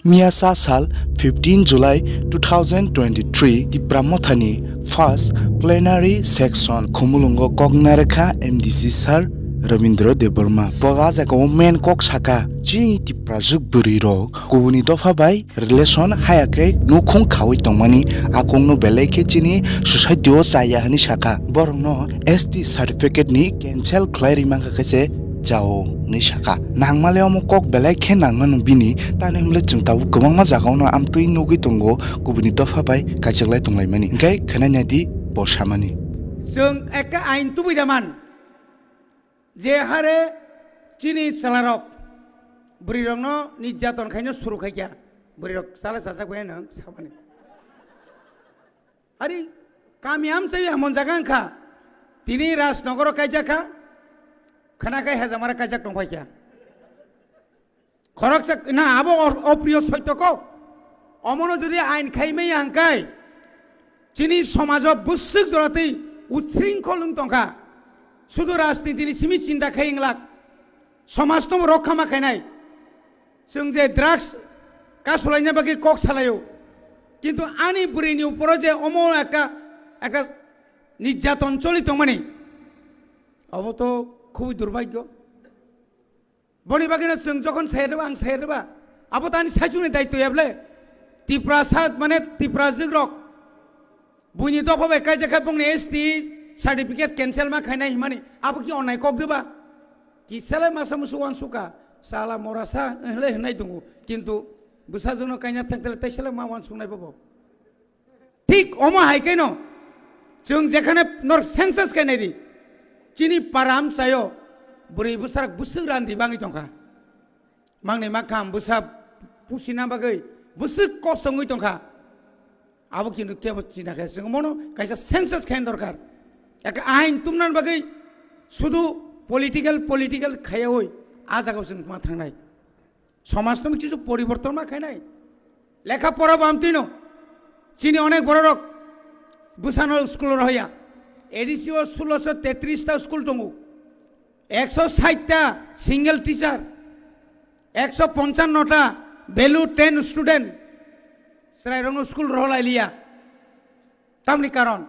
Miasa Sal 15 July 2023 di Pramothani First Plenary Section Khumulungo Kognarkha MDC Sir Rabindra Debarma Pogaja Government Kok Saka Jini di Prajuk Buriro Kubuni Dofa Bai Relation Hayake Nukhung Khawi Tongmani Akongno Beleke Jini Susadio Saya Hani Saka Borno ST Certificate ni Cancel Clary Mangka Kese Jao ni Saka Nangmale Omo Kok Beleke Nangman Bini Tani Mle Jungtabu Gomangma Jagaono Amtui Nugi Tongo Kubuni Dofa Bai Kajaglai Tonglaimani Ngai Khananya di Boshamani Jung Eka Ain Tubi Daman যে হারে চিনি চালারক বুড়িরং নির্যাতন খাইনো শুরু খাইয়া বুড়িরক চালা চাচা কয়ে নং সাবানি আরে কামিয়াম চাই এমন জায়গা খা তিনি রাজনগর কাইজা খা খানা খাই হেজামারা কাইজা টং খাইয়া খরক না আবো অপ্রিয় সত্য ক অমন যদি আইন খাইমেই আংকাই চিনি সমাজ বুসুক জড়াতেই উচ্ছৃঙ্খল টংখা শুধু রাজনীতির সীমিত চিন্তা খাইংলাক সমাজ তো রক্ষা মাখাইনাই जों যে ড্রাগস কাসলাইনা বাকি কক চালায়ও কিন্তু আনি বুড়িনি উপরে যে অমো একটা নির্যাতন চলিত মানে অব তো খুবই দুর্ভাগ্য বনি বাকিনা जों যখন সাইরেবা আং সাইরেবা আবো তানি সাইজুনি দায়িত্ব এবলে ত্রিপুরা সাত মানে ত্রিপুরা জিগ্রক বুনি তো হবে কাজে খাই বংনি ST Certificate cancel mah kena himani. Apa ki online kok deba? Kisah masa musuhan suka. Salah morasa leh nai tunggu. Kintu besar zono kanya tengtel tesla mawan sungai bobo. Tik oma hai keno. Jung jekhane nor census kena di. Cini param sayo. Beri besar busuk randi bangi tongka. Mang ne makam besar pusina bagai. Busuk kosongui tongka. Apa kintu kebot cina kaya. Jung mono kaya census kena dorkar. একটা আইন তুমনার বাকি শুধু political খাইয়া হই আজ আগাও जों মা থাংনাই সমাজ তো কিছু পরিবর্তন মা খাই নাই লেখাপড়া বামতিন চিনি অনেক বড় রক বুসানল স্কুল হইয়া এডিসিও 1633টা স্কুল দङ 160টা সিঙ্গেল টিচার 155টা ভ্যালু 10 স্টুডেন্ট সরাই রং স্কুল রহলাইলিয়া তামনি কারণ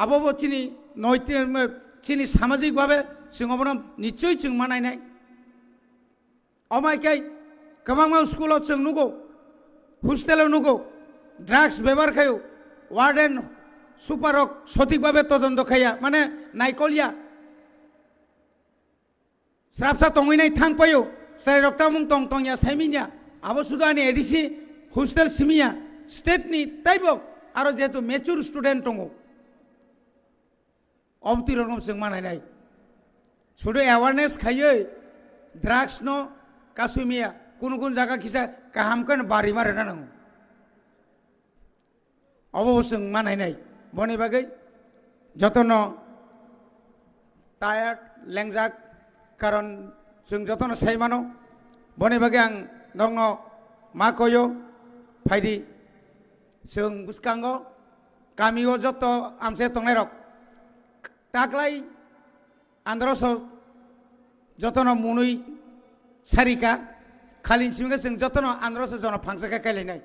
আবো চিনি নৈতিক চিনি সামাজিকভাবে जों নিশ্চয়ই जों মানাইনাই অমাইকাই गोबां স্কুলত जों नुगौ হোস্টেলাव नुगौ ড্রাগস ব্যবহার খায়ও ওয়ার্ডেন সুপারক সঠিকভাবে তদন্ত খাইয়া মানে নাইকলিয়া স্রাবসা তংইনাই থাংপায়ও সাই রক্তামুং তং তংয়া সাইমিনিয়া আবো শুধু আনি এডিসি হোস্টেল সিমিয়া স্টেটনি তাইবক আরো যেহেতু ম্যাচুর স্টুডেন্ট দङ অবতি রকম जों মানাইনাই শুধু অ্যাওয়ারনেস খাইয়ে ড্রাগস ন কাসুমিয়া কোন কোন জায়গা কিসা কাহামকান বাড়ি মারে না নাও অবশ্য जों মানাইনাই বনি বাগৈ যতন টায়ার্ড লেংজাক কারণ जों যতন সাইমানো বনি বাগৈ আং নং মা কয়ো ফাইদি जों বুসকাঙ্গ গামিও যত আমসে তংনাই রক তাকলাই আন্দ্রস যতন মুনুই সারিকা খালিন সিমকে जों যতন আন্দ্রস জন ফাংসাকা কাইলাইনাই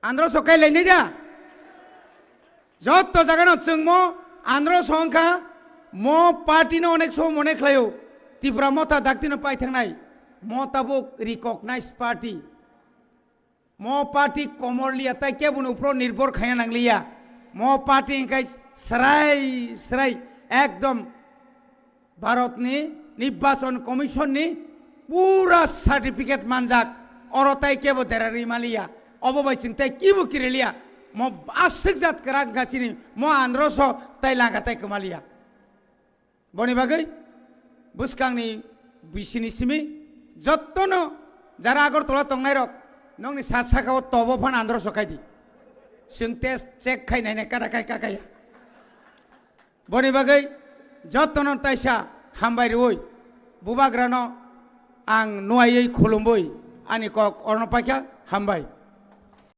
আন্দ্রস কাইলাইনাই যা যত জায়গানো जों মো আন্দ্রস সংখ্যা মো পার্টিনো অনেক সব মনে খায়ও ত্রিপুরা মতা দাক্তিনো পাই থাকনাই মতাবুক রিকগনাইজ পার্টি মো পার্টি কমরলিয়া তাই কেবুন উপর নির্ভর খায়া নাংলিয়া মো পার্টি ইনকাই সরাই একদম ভারতনি নির্বাচন কমিশননি পুরা সার্টিফিকেট মানজাক অরতাই কেবো দেরারি মালিয়া অববাই চিন্তাই কিবু কিরেলিয়া ম আশিক জাত করাক গাছিনি ম আন্দ্রস তাই লাগাতাই কমালিয়া বনি বাগৈ বুসকাংনি বিসিনি সিমি যত্তন যারা আগরতলা তংনাই রক নংনি সাত সাকাও তব ফান আন্দ্রস খাইদি जों टेस्ट चेक खायनाय कादा खाय काकाया बनि बागै जतन ताइसा हामबाय रय बुबाग्रानो आं नुवायै खुलुमबै आनि कक अर्णपाख्या हामबाय।